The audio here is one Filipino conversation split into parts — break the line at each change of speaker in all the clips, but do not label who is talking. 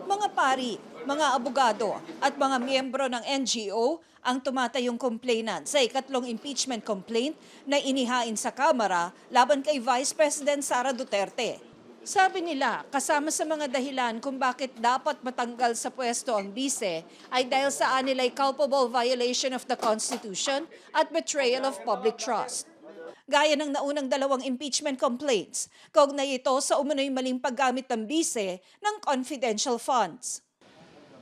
Mga pari, mga abogado at mga miyembro ng NGO ang tumatayong complainant sa ikatlong impeachment complaint na inihain sa Kamara laban kay Vice President Sara Duterte. Sabi nila, kasama sa mga dahilan kung bakit dapat matanggal sa pwesto ang bise ay dahil sa anilay culpable violation of the Constitution at betrayal of public trust. Gaya ng naunang dalawang impeachment complaints, kaugnay ito sa umano'y maling paggamit ng bise ng confidential funds.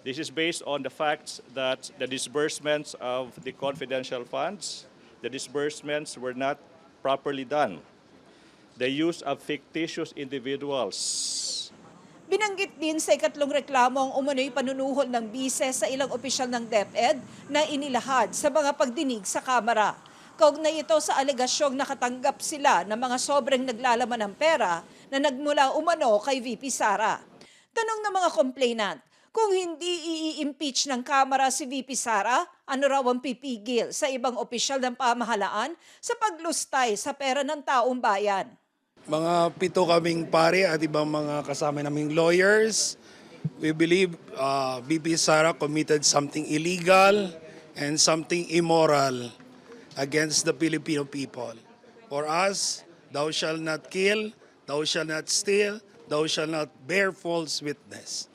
This is based on the facts that the disbursements of the confidential funds, the disbursements were not properly done. The use of fictitious individuals.
Binanggit din sa ikatlong reklamo ang umano'y panunuhol ng bise sa ilang opisyal ng DepEd na inilahad sa mga pagdinig sa Kamara. Kaugnay ito sa alegasyong nakatanggap sila ng mga sobrang naglalaman ng pera na nagmula umano kay VP Sara. Tanong ng mga complainant, kung hindi i-impeach ng Kamara si VP Sara, ano raw ang pipigil sa ibang opisyal ng pamahalaan sa paglustay sa pera ng taong bayan?
Mga 7 kaming pare at ibang mga kasama naming lawyers. We believe VP Sara committed something illegal and something immoral against the Filipino people. For us, thou shalt not kill, thou shalt not steal, thou shalt not bear false witness.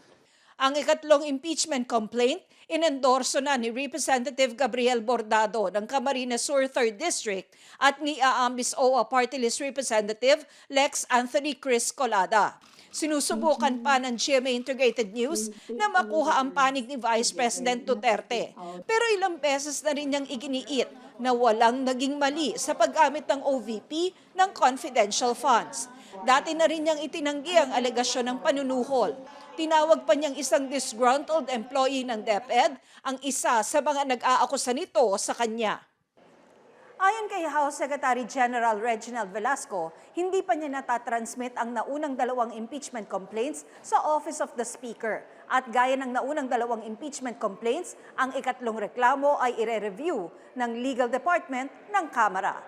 Ang ikatlong impeachment complaint, inendorso na ni Representative Gabriel Bordado ng Camarines Sur 3rd District at ni Aambis OA Party List Representative Lex Anthony Chris Colada. Sinusubukan pa ng GMA Integrated News na makuha ang panig ni Vice President Duterte. Pero ilang beses na rin niyang iginiit na walang naging mali sa paggamit ng OVP ng confidential funds. Dati na rin niyang itinanggi ang alegasyon ng panunuhol. Tinawag pa niyang isang disgruntled employee ng DepEd ang isa sa mga nag-aakusa nito sa kanya. Ayon kay House Secretary General Reginald Velasco, hindi pa niya natatransmit ang naunang dalawang impeachment complaints sa Office of the Speaker. At gaya ng naunang dalawang impeachment complaints, ang ikatlong reklamo ay ire-review ng Legal Department ng Kamara.